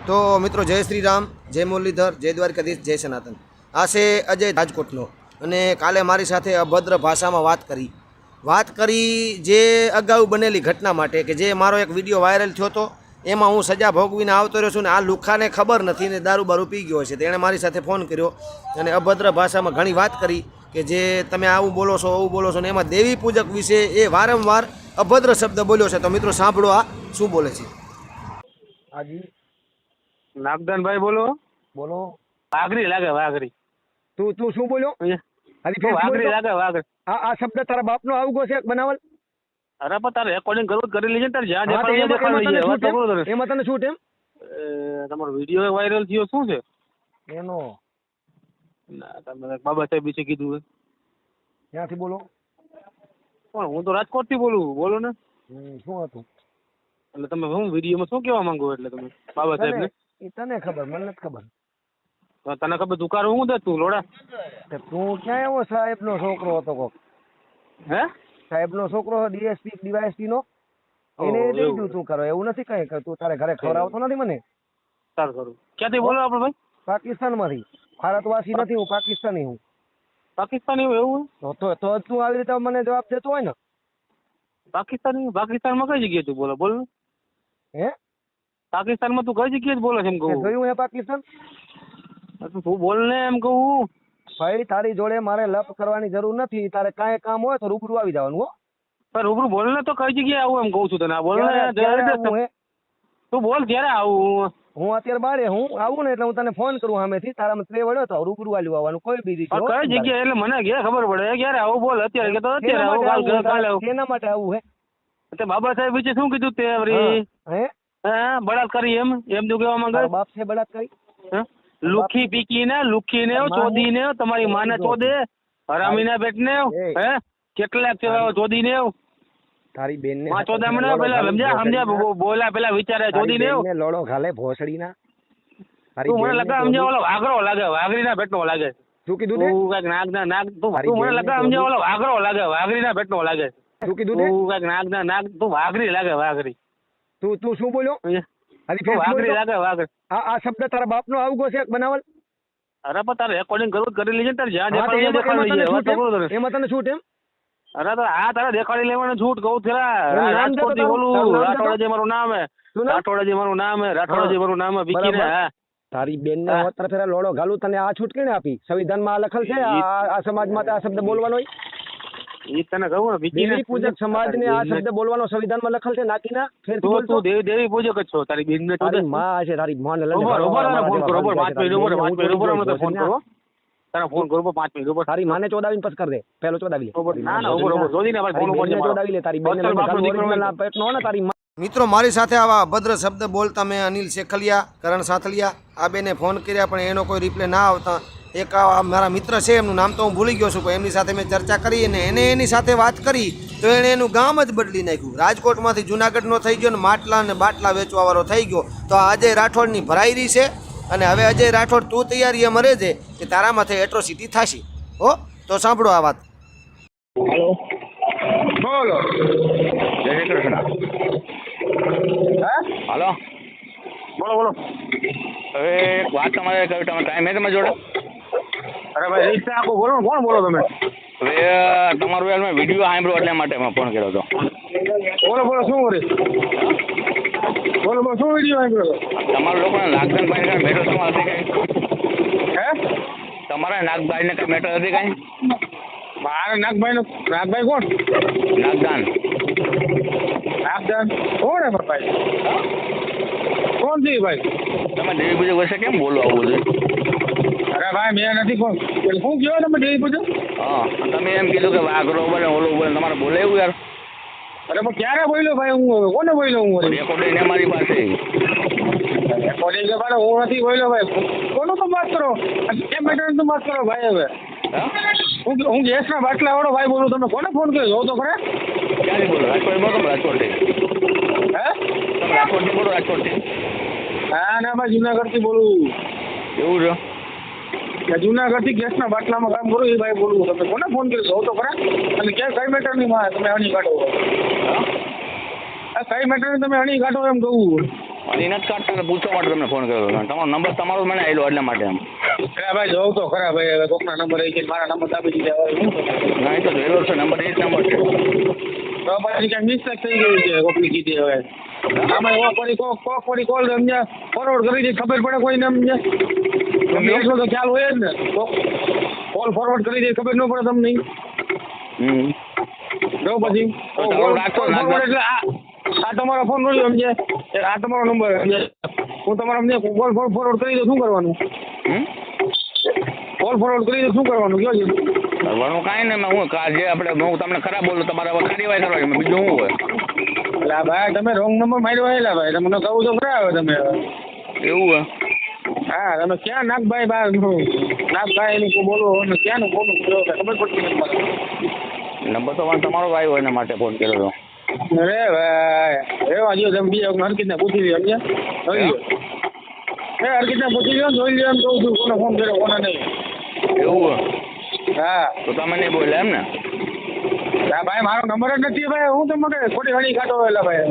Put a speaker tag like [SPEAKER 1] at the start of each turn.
[SPEAKER 1] તો મિત્રો જય શ્રી રામ, જય મુરલીધર, જય દ્વારકાધીશ, જય સનાતન. આ છે અજય રાજકોટનો અને કાલે મારી સાથે અભદ્ર ભાષામાં વાત કરી જે અગાઉ બનેલી ઘટના માટે કે જે મારો એક વિડીયો વાયરલ થયો હતો એમાં હું સજા ભોગવીને આવતો રહ્યો છું ને આ લુખાને ખબર નથી ને દારૂ બારૂ પી ગયો છે. તેણે મારી સાથે ફોન કર્યો અને અભદ્ર ભાષામાં ઘણી વાત કરી કે જે તમે આવું બોલો છો ને એમાં દેવી પૂજક વિશે એ વારંવાર અભદ્ર શબ્દ બોલ્યો છે. તો મિત્રો સાંભળો આ શું બોલે છે.
[SPEAKER 2] હાજી
[SPEAKER 3] નાગદાનભાઈ બોલો.
[SPEAKER 2] બોલો.
[SPEAKER 3] વાઘરી લાગે વાઘરી.
[SPEAKER 2] તું શું બોલ્યો?
[SPEAKER 3] વાઘરી લાગે વાઘરી.
[SPEAKER 2] આ શબ્દ તારા બાપનો આવું છે બનાવલ?
[SPEAKER 3] અરે પણ તારે રેકોર્ડિંગ કરવું કરી લેજે તારે જ્યાં દેખાડી.
[SPEAKER 2] એમાં તને શું એમ
[SPEAKER 3] તમારો વિડીયો વાયરલ થયો શું છે
[SPEAKER 2] એનો?
[SPEAKER 3] ના તમે બાબા સાહેબ વિશે કીધું
[SPEAKER 2] ક્યાંથી બોલો?
[SPEAKER 3] પણ હું તો રાજકોટ થી બોલો ને.
[SPEAKER 2] શું હતું
[SPEAKER 3] એટલે તમે હું વિડીયોમાં શું કહેવા માંગો એટલે તમે બાબા સાહેબ ને?
[SPEAKER 2] તને ખબર, મને નથી ખબર.
[SPEAKER 3] તને ખબર તું હું દે તું લોડા?
[SPEAKER 2] તું ક્યાં એવો સાહેબ નો છોકરો હતો કોક?
[SPEAKER 3] હે
[SPEAKER 2] સાહેબ નો છોકરો ડીએસપી ડીવાયએસપી નો? એને દઈ દઉં તું કરો એવું નથી કઈ. તું તારે ઘરે ખવડાવતો નથી મને.
[SPEAKER 3] સારું કરું. ક્યાંથી બોલો આપણે ભાઈ?
[SPEAKER 2] પાકિસ્તાન માંથી. ભારતવાસી નથી હું, પાકિસ્તાની હું.
[SPEAKER 3] પાકિસ્તાની એવું?
[SPEAKER 2] તો તું આવી રીતે મને જવાબ દેતો હોય ને.
[SPEAKER 3] પાકિસ્તાનમાં કઈ જગ્યાએ તું બોલ ને?
[SPEAKER 2] હે
[SPEAKER 3] પાકિસ્તાનમાં તું કઈ જગ્યાએ બોલે છે એમ કહું?
[SPEAKER 2] જોયું હે પાકિસ્તાન?
[SPEAKER 3] તું બોલ ને એમ કહું.
[SPEAKER 2] ભાઈ તારી જોડે મારે લપ કરવાની જરૂર નથી. તારે કાંઈ કામ હોય તો રૂબરૂ આવી જવાનું. હો
[SPEAKER 3] પણ રૂબરૂ બોલ ને તો કઈ જગ્યાએ આવું એમ કહું છું તને. બોલ ને તું બોલ ક્યારે આવું?
[SPEAKER 2] હું અત્યારે બારે હું આવું ને એટલે હું તને ફોન કરું સામેથી. તારામાં ત્રે વડ્યો તો રૂબરૂ આલ્યું આવવાનું કોઈ બીજી
[SPEAKER 3] કઈ જગ્યાએ એટલે મને ક્યાં ખબર પડે ક્યારે આવું? બોલ અત્યારે કે તો અત્યારે આવું કાલે આવું.
[SPEAKER 2] એના માટે આવું હે
[SPEAKER 3] તે બાબા સાહેબ વિશે શું કીધું તે?
[SPEAKER 2] હે
[SPEAKER 3] બળાત્કારી એમ તું કહેવા માંગે?
[SPEAKER 2] બાપ છે બળાત્કારી?
[SPEAKER 3] લુખી પીકીને ચોદીને તમારી માને ચોદે હરામીના પેટને હે કેટલાક ચોદીને
[SPEAKER 2] તારી બેન ને
[SPEAKER 3] ચોદામણે પેલા સમજ્યા બોલા પેલા વિચારે ચોદીને
[SPEAKER 2] લોડો ઘાલે ભોસડીના.
[SPEAKER 3] તું મને લગા સમજ્યા ઓલો વાઘરો લાગે વાઘરીના પેટનો લાગે.
[SPEAKER 2] શું કીધું
[SPEAKER 3] તું કઈક નાગ તું મને લગા સમજ્યા ઓલો વાઘરો લાગે વાઘરીના પેટનો લાગે.
[SPEAKER 2] શું કીધું
[SPEAKER 3] તું કઈક નાગ તું વાઘરી લાગે વાઘરી.
[SPEAKER 2] તું શું બોલ્યો?
[SPEAKER 3] વાઘરી લાગે વાઘરી.
[SPEAKER 2] આ શબ્દ તારા બાપનો આવું છે બનાવલ?
[SPEAKER 3] અરે પણ તારે રેકોર્ડિંગ કરવું કરી લેજે તારે જ્યાં દેખાડી.
[SPEAKER 2] એમાં તને શું એમ?
[SPEAKER 3] અરે તો આ તારે દેખાડી લેવાનું છૂટ કહું થયા. રાજકોટ થી બોલું. રાઠોડજી મારું નામ હે. રાઠોડજી મારું નામ હે વિકીને.
[SPEAKER 2] તારી બેન ને વત્ર ફેરા લોડો ઘાલું તને આ છૂટ કેને આપી? સંવિધાનમાં લખેલ છે આ સમાજમાં આ શબ્દ બોલવાનો?
[SPEAKER 3] ઈ તને કહું ને વિકીને
[SPEAKER 2] દેવી પૂજક સમાજને આ શબ્દ બોલવાનો સંવિધાનમાં લખેલ છે. નાકીના ફેર
[SPEAKER 3] તું દેવી પૂજક જ છો. તારી બેન ને
[SPEAKER 2] તારી માં છે. તારી માં ને
[SPEAKER 3] ફોન કરો 5 મિનિટ ફોન કરો. તારા ફોન કરો 5 મિનિટ ઉપર.
[SPEAKER 2] તારી માને ચોદાવીને પછ કર દે. પેલો ચોદાવી લે.
[SPEAKER 3] ના ઉપર જોડીને ભાઈ ફોન ઉપર
[SPEAKER 2] ચોદાવી લે. તારી બેન ને પેટનો ને તારી
[SPEAKER 1] મિત્રો મારી સાથે આવા અભદ્ર શબ્દ બોલતા મેં અનિલ શેખલિયા, કરણ સાથલિયા આ બેને ફોન કર્યા પણ એનો કોઈ રિપ્લે ના આવતા એક મારા મિત્ર છે એમનું નામ તો હું ભૂલી ગયો છું પણ એમની સાથે મેં ચર્ચા કરી અને એને એની સાથે વાત કરી તો એણે એનું ગામ જ બદલી નાખ્યું. રાજકોટમાંથી જુનાગઢનો થઈ ગયો ને માટલા અને બાટલા વેચવાવાળો થઈ ગયો. તો આ અજય રાઠોડની ભરાઈ રહી છે અને હવે અજય રાઠોડ તું તૈયારી એમ રહે છે કે તારા માથે એટ્રોસિટી થશે. હો તો સાંભળો આ વાત.
[SPEAKER 4] હેલો બોલો. જય શ્રી કૃષ્ણ. હાલો
[SPEAKER 3] બોલો.
[SPEAKER 4] હવે એક વાત તમારે કહ્યું તમે ટાઈમ હે તમારી જોડે?
[SPEAKER 3] અરે ભાઈ રીત આખું બોલો ને. કોણ બોલો તમે?
[SPEAKER 4] હવે તમારું યાર મેં વિડીયો સાંભળ્યો એટલે માટે મેં ફોન કર્યો હતો.
[SPEAKER 3] બોલો શું કરી? બોલો શું વિડીયો સાંભળ્યો?
[SPEAKER 4] તમારા લોકોને નાગદાનભાઈને કઈ મેટર તમારે હતી કઈ?
[SPEAKER 3] હે
[SPEAKER 4] તમારા નાગભાઈને કઈ મેટર હતી કઈ?
[SPEAKER 3] મારે નાગભાઈ કોણ? નાગદાન કોણ હે ભાઈ? કોણ છે ભાઈ?
[SPEAKER 4] તમે દેવી પૂજક વિશે કેમ બોલો આવું બધું?
[SPEAKER 3] અરે ભાઈ મેં નથી કોણ. શું કહો તમે દેવી પૂજક?
[SPEAKER 4] હા તમે એમ કીધું કે વાઘરો બોલે ઓલો બોલે તમારે બોલે એવું યાર?
[SPEAKER 3] અરે પણ ક્યારે બોલ્યો ભાઈ? હું કોને બોલ્યો? હું
[SPEAKER 4] રેકોર્ડિંગ અમારી પાસે.
[SPEAKER 3] રેકોર્ડિંગ ભાઈ હું નથી બોલ્યો ભાઈ. કોનો તો વાત કરો? કેમ મેટર તો વાત કરો ભાઈ? હવે હું ગેસના બાટલા વાળો ભાઈ બોલું. તમે કોને ફોન કર્યો જોવો તો ખરે?
[SPEAKER 4] ક્યાંથી બોલો? રાજકોટ બોલો. રાજકોટથી.
[SPEAKER 3] હે
[SPEAKER 4] તમે રાજકોટથી બોલો? રાજકોટથી?
[SPEAKER 3] ના ભાઈ જુનાગઢથી બોલું.
[SPEAKER 4] એવું છે?
[SPEAKER 3] જુનાગઢથી ગેસના બાટલામાં કામ કરું એ ભાઈ બોલું. તમે કોને ફોન કર્યો જોવો તો ખરા? અને ક્યાં કઈ મેટર ની માં તમે હણી કાઢો? કઈ મેટર તમે હણી કાઢો એમ કહું?
[SPEAKER 4] અને એને જ કાઢતા એટલે પૂછવા માટે તમને ફોન કર્યો હતો. તમારો નંબર તમારો મને આવેલો એટલા માટે એમ.
[SPEAKER 3] અરે ભાઈ જોઉં તો ખરા ભાઈ, હવે કોકના નંબર આવી છે મારા નંબર આપી દીધા, હવે શું કરું?
[SPEAKER 4] ના એ તો જોયેલો છે નંબર, એ જ નંબર છે.
[SPEAKER 3] તો પછી ક્યાંક મિસ્ટેક થઈ ગઈ છે કોકની કીધી. હવે આમાં કોક વળી કોલ સમજ્યા ફોરવર્ડ કરી દે, ખબર પડે કોઈને સમજ્યા? તમને એટલો તો ખ્યાલ હોય જ ને. કોલ ફોરવર્ડ કરી દે ખબર ન પડે તમને?
[SPEAKER 4] હમ.
[SPEAKER 3] જો પછી
[SPEAKER 4] તો તમારો રાખો ને,
[SPEAKER 3] forward એટલે આ તમારો ફોન મળ્યો સમજે, આ તમારો નંબર સમજે, હું તમારા અમને કોલ ફોરવર્ડ કરી દઉં, શું કરવાનું?
[SPEAKER 4] હમ.
[SPEAKER 3] કોલ ફોરવર્ડ કરી દઉં, શું કરવાનું કયો છે?
[SPEAKER 4] કરવાનું કાંઈ નહીં, હું જે આપણે હું તમને ખરાબ બોલું તમારે હવે કાર્યવાહી કરવાની, બીજું શું હોય?
[SPEAKER 3] એટલે આ ભાઈ તમે રોંગ નંબર માર્યો હેલા ભાઈ, તમને કહું તો ખરા હવે તમે.
[SPEAKER 4] એવું હોય?
[SPEAKER 3] હા તમે ક્યાં નાગભાઈ બહાર નાગભાઈ એનું બોલો અને ક્યાંનું બોલું ખબર પડતી નથી મને.
[SPEAKER 4] નંબર તો મને તમારો આવ્યો એના માટે ફોન કર્યો હતો.
[SPEAKER 3] અરે ભાઈ એવા જો તમે બીજા હરકતને પૂછી લ્યો સમજ્યા? જોઈ લ્યો હરકતને પૂછી લ્યો, જોઈ લ્યો એમ કહું છું, કોને ફોન કર્યો કોને નહીં.
[SPEAKER 4] એવું હોય?
[SPEAKER 3] હા
[SPEAKER 4] તો તમે નહીં બોલ્યા એમ ને?
[SPEAKER 3] હા ભાઈ મારો નંબર જ નથી ભાઈ, હું તમને ખોટી ઘણી કાઢો એટલે ભાઈ.